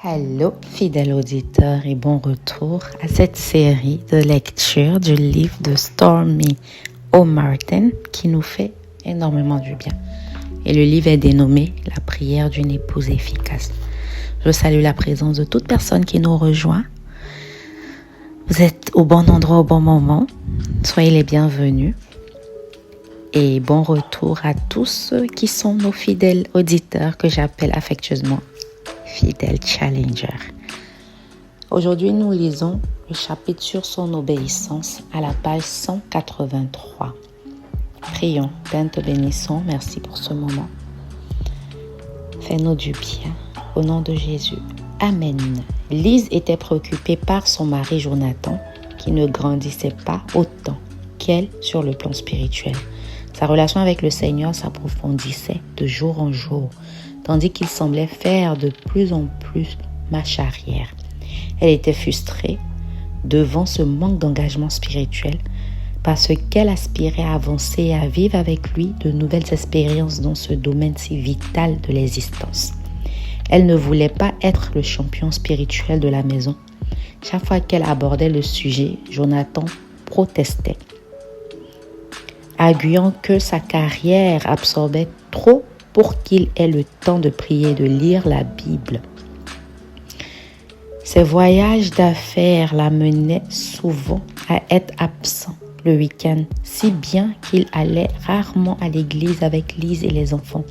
Hello, fidèles auditeurs, et bon retour à cette série de lecture du livre de Stormy O'Martin qui nous fait énormément du bien. Et le livre est dénommé « La prière d'une épouse efficace ». Je salue la présence de toute personne qui nous rejoint. Vous êtes au bon endroit au bon moment. Soyez les bienvenus. Et bon retour à tous ceux qui sont nos fidèles auditeurs que j'appelle affectueusement fidèles challengers. Aujourd'hui, nous lisons le chapitre sur son obéissance à la page 183. Prions, Père, te bénissons. Merci pour ce moment. Fais-nous du bien. Au nom de Jésus. Amen. Lise était préoccupée par son mari Jonathan qui ne grandissait pas autant qu'elle sur le plan spirituel. Sa relation avec le Seigneur s'approfondissait de jour en jour, tandis qu'il semblait faire de plus en plus marche arrière. Elle était frustrée devant ce manque d'engagement spirituel parce qu'elle aspirait à avancer et à vivre avec lui de nouvelles expériences dans ce domaine si vital de l'existence. Elle ne voulait pas être le champion spirituel de la maison. Chaque fois qu'elle abordait le sujet, Jonathan protestait, arguant que sa carrière absorbait trop pour qu'il ait le temps de prier et de lire la Bible. Ses voyages d'affaires l'amenaient souvent à être absent le week-end, si bien qu'il allait rarement à l'église avec Lise et les enfants.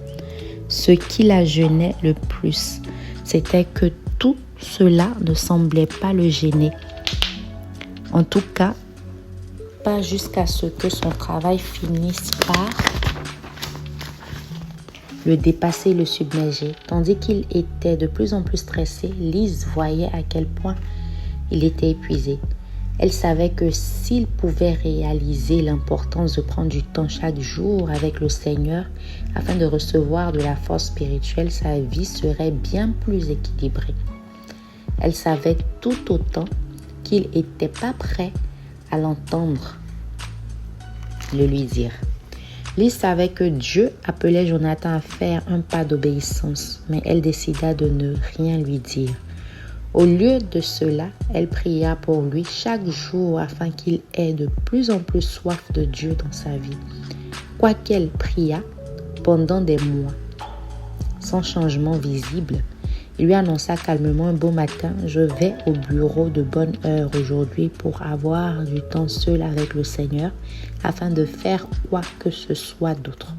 Ce qui la gênait le plus, c'était que tout cela ne semblait pas le gêner. En tout cas, pas jusqu'à ce que son travail finisse par le dépasser et le submerger. Tandis qu'il était de plus en plus stressé, Lise voyait à quel point il était épuisé. Elle savait que s'il pouvait réaliser l'importance de prendre du temps chaque jour avec le Seigneur afin de recevoir de la force spirituelle, sa vie serait bien plus équilibrée. Elle savait tout autant qu'il n'était pas prêt à l'entendre le lui dire. Lise savait que Dieu appelait Jonathan à faire un pas d'obéissance, mais elle décida de ne rien lui dire. Au lieu de cela, elle pria pour lui chaque jour afin qu'il ait de plus en plus soif de Dieu dans sa vie. Quoiqu'elle pria pendant des mois, sans changement visible, il lui annonça calmement un beau matin « Je vais au bureau de bonne heure aujourd'hui pour avoir du temps seul avec le Seigneur afin de faire quoi que ce soit d'autre. »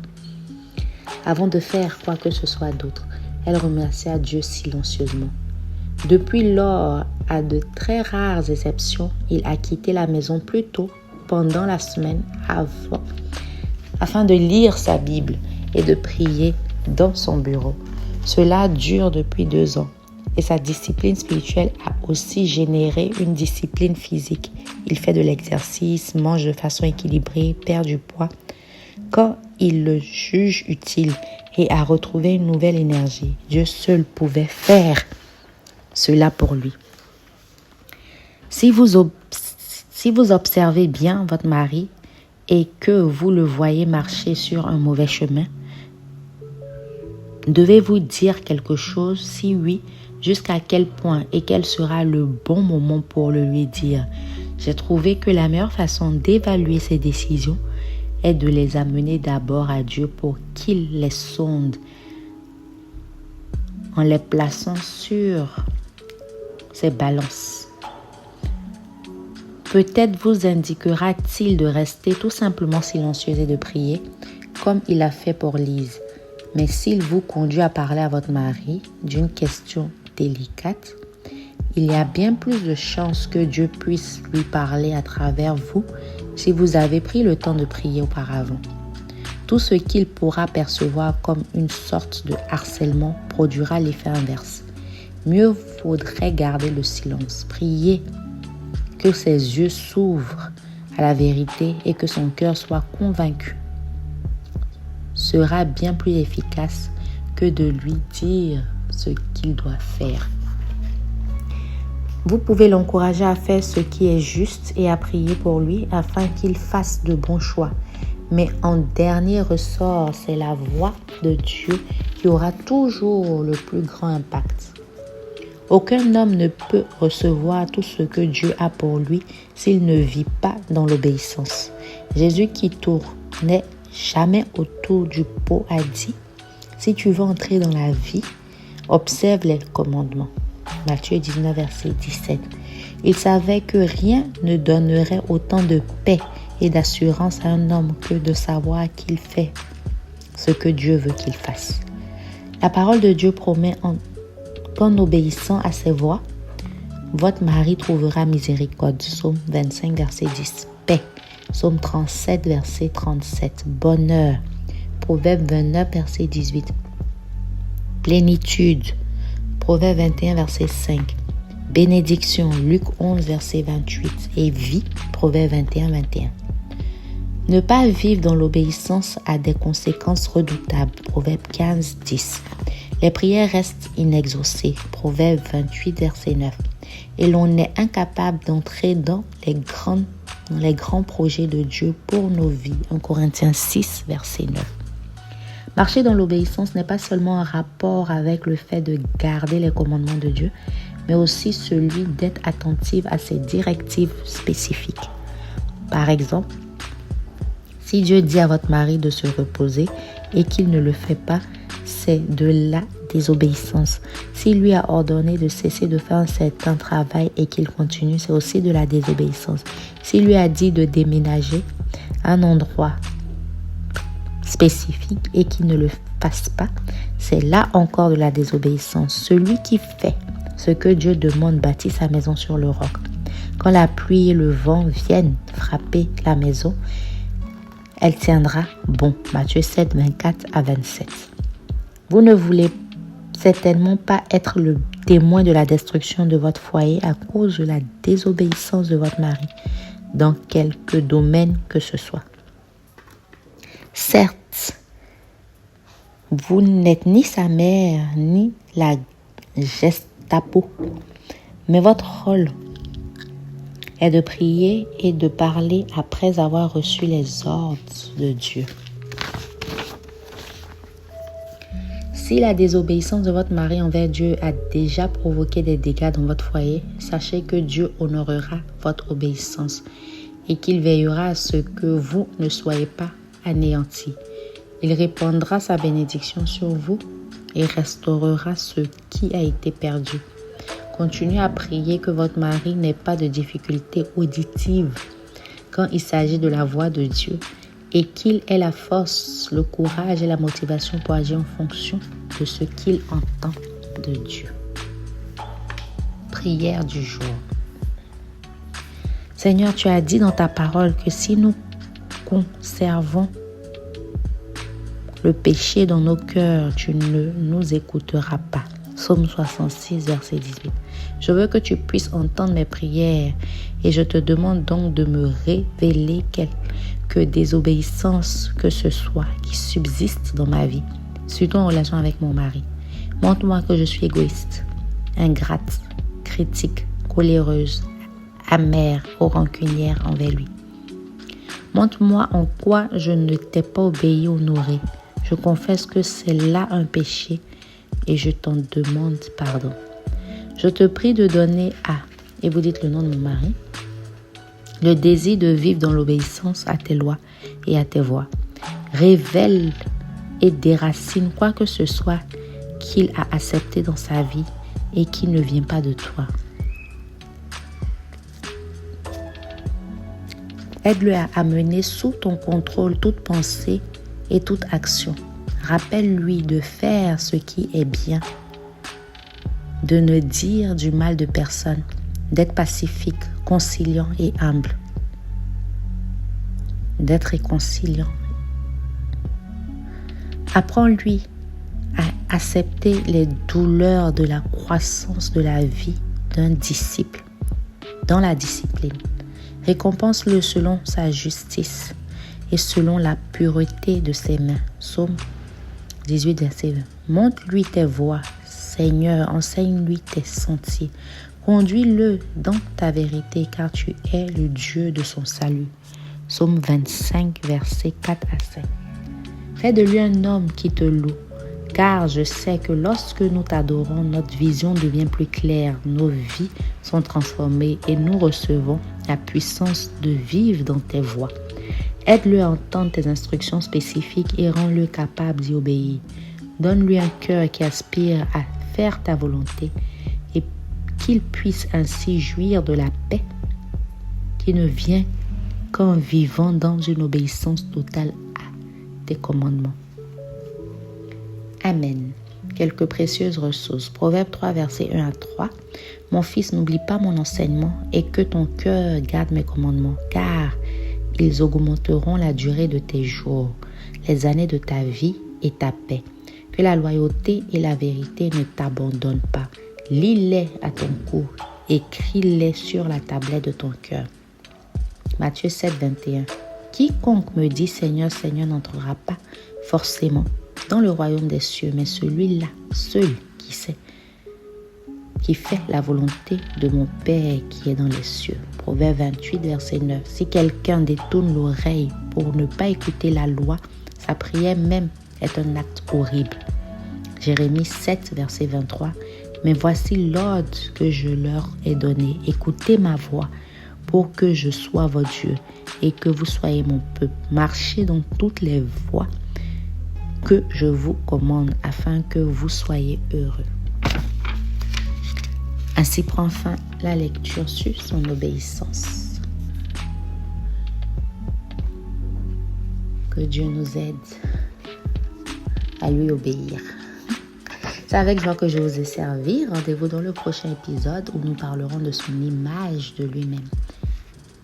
Avant de faire quoi que ce soit d'autre, elle remercia Dieu silencieusement. Depuis lors, à de très rares exceptions, il a quitté la maison plus tôt pendant la semaine afin de lire sa Bible et de prier dans son bureau. Cela dure depuis 2 ans et sa discipline spirituelle a aussi généré une discipline physique. Il fait de l'exercice, mange de façon équilibrée, perd du poids quand il le juge utile et a retrouvé une nouvelle énergie. Dieu seul pouvait faire cela pour lui. Si vous observez bien votre mari et que vous le voyez marcher sur un mauvais chemin, devez-vous dire quelque chose? Si oui, jusqu'à quel point et quel sera le bon moment pour le lui dire? J'ai trouvé que la meilleure façon d'évaluer ces décisions est de les amener d'abord à Dieu pour qu'il les sonde en les plaçant sur ses balances. Peut-être vous indiquera-t-il de rester tout simplement silencieux et de prier, comme il a fait pour Lise. Mais s'il vous conduit à parler à votre mari d'une question délicate, il y a bien plus de chances que Dieu puisse lui parler à travers vous si vous avez pris le temps de prier auparavant. Tout ce qu'il pourra percevoir comme une sorte de harcèlement produira l'effet inverse. Mieux vaudrait garder le silence, prier, que ses yeux s'ouvrent à la vérité et que son cœur soit convaincu. Sera bien plus efficace que de lui dire ce qu'il doit faire. Vous pouvez l'encourager à faire ce qui est juste et à prier pour lui afin qu'il fasse de bons choix. Mais en dernier ressort, c'est la voix de Dieu qui aura toujours le plus grand impact. Aucun homme ne peut recevoir tout ce que Dieu a pour lui s'il ne vit pas dans l'obéissance. Jésus, qui tournait jamais autour du pot, a dit: si tu veux entrer dans la vie, observe les commandements. Matthieu 19, verset 17. Il savait que rien ne donnerait autant de paix et d'assurance à un homme que de savoir qu'il fait ce que Dieu veut qu'il fasse. La parole de Dieu promet qu'en obéissant à ses voies, votre mari trouvera miséricorde. Psaume 25, verset 10. Paix. Psaume 37, verset 37. Bonheur. Proverbe 29, verset 18. Plénitude. Proverbe 21, verset 5. Bénédiction. Luc 11, verset 28. Et vie. Proverbe 21, 21. Ne pas vivre dans l'obéissance a des conséquences redoutables. Proverbe 15, 10. Les prières restent inexaucées. Proverbe 28, verset 9. Et l'on est incapable d'entrer dans les grands projets de Dieu pour nos vies. 1 Corinthiens 6, verset 9. Marcher dans l'obéissance n'est pas seulement un rapport avec le fait de garder les commandements de Dieu, mais aussi celui d'être attentif à ses directives spécifiques. Par exemple, si Dieu dit à votre mari de se reposer et qu'il ne le fait pas, c'est de la désobéissance. S'il lui a ordonné de cesser de faire un certain travail et qu'il continue, c'est aussi de la désobéissance. S'il lui a dit de déménager à un endroit spécifique et qu'il ne le fasse pas, c'est là encore de la désobéissance. Celui qui fait ce que Dieu demande bâtit sa maison sur le roc. Quand la pluie et le vent viennent frapper la maison, elle tiendra bon. Matthieu 7, 24 à 27. Vous ne voulez certainement pas être le témoin de la destruction de votre foyer à cause de la désobéissance de votre mari dans quelque domaine que ce soit. Certes, vous n'êtes ni sa mère ni la Gestapo, mais votre rôle est de prier et de parler après avoir reçu les ordres de Dieu. Si la désobéissance de votre mari envers Dieu a déjà provoqué des dégâts dans votre foyer, sachez que Dieu honorera votre obéissance et qu'il veillera à ce que vous ne soyez pas anéantis. Il répandra sa bénédiction sur vous et restaurera ce qui a été perdu. Continuez à prier que votre mari n'ait pas de difficultés auditives quand il s'agit de la voix de Dieu et qu'il ait la force, le courage et la motivation pour agir en fonction de ce qu'il entend de Dieu. Prière du jour. Seigneur, tu as dit dans ta parole que si nous conservons le péché dans nos cœurs, tu ne nous écouteras pas. Psaume 66, verset 18. Je veux que tu puisses entendre mes prières et je te demande donc de me révéler quelque désobéissance que ce soit qui subsiste dans ma vie, surtout en relation avec mon mari. Montre-moi que je suis égoïste, ingrate, critique, coléreuse, amère ou rancunière envers lui. Montre-moi en quoi je ne t'ai pas obéi ou honoré. Je confesse que c'est là un péché et je t'en demande pardon. Je te prie de donner et vous dites le nom de mon mari, le désir de vivre dans l'obéissance à tes lois et à tes voies. Révèle et déracine quoi que ce soit qu'il a accepté dans sa vie et qui ne vient pas de toi. Aide-le à mener sous ton contrôle toute pensée et toute action. Rappelle-lui de faire ce qui est bien, de ne dire du mal de personne, d'être pacifique, conciliant et humble, d'être réconciliant. Apprends-lui à accepter les douleurs de la croissance de la vie d'un disciple dans la discipline. Récompense-le selon sa justice et selon la pureté de ses mains. Psaume 18, verset 20. Montre-lui tes voies, Seigneur, enseigne-lui tes sentiers. Conduis-le dans ta vérité, car tu es le Dieu de son salut. Psaume 25, versets 4 à 5. Fais de lui un homme qui te loue, Car je sais que lorsque nous t'adorons, notre vision devient plus claire, nos vies sont transformées et nous recevons la puissance de vivre dans tes voies. Aide-le à entendre tes instructions spécifiques et rends-le capable d'y obéir. Donne-lui un cœur qui aspire à faire ta volonté et qu'il puisse ainsi jouir de la paix qui ne vient qu'en vivant dans une obéissance totale à tes commandements. Amen. Quelques précieuses ressources. Proverbe 3, versets 1 à 3. Mon fils, n'oublie pas mon enseignement et que ton cœur garde mes commandements, car ils augmenteront la durée de tes jours, les années de ta vie et ta paix. Que la loyauté et la vérité ne t'abandonnent pas. Lis-les à ton cou, écris-les sur la tablette de ton cœur. Matthieu 7, 21. Quiconque me dit Seigneur, Seigneur n'entrera pas forcément dans le royaume des cieux, mais celui-là, seul qui fait la volonté de mon Père qui est dans les cieux. Proverbe 28, verset 9. Si quelqu'un détourne l'oreille pour ne pas écouter la loi, sa prière même est un acte horrible. Jérémie 7, verset 23. Mais voici l'ordre que je leur ai donné. Écoutez ma voix pour que je sois votre Dieu et que vous soyez mon peuple. Marchez dans toutes les voies que je vous commande afin que vous soyez heureux. Ainsi prend fin la lecture sur son obéissance. Que Dieu nous aide à lui obéir. C'est avec joie que je vous ai servi. Rendez-vous dans le prochain épisode où nous parlerons de son image de lui-même.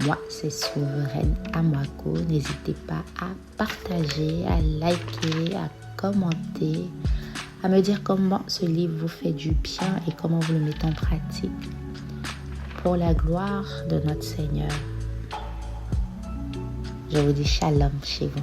Moi, c'est Souveraine Amwako. N'hésitez pas à partager, à liker, à commenter, à me dire comment ce livre vous fait du bien et comment vous le mettez en pratique pour la gloire de notre Seigneur. Je vous dis shalom chez vous.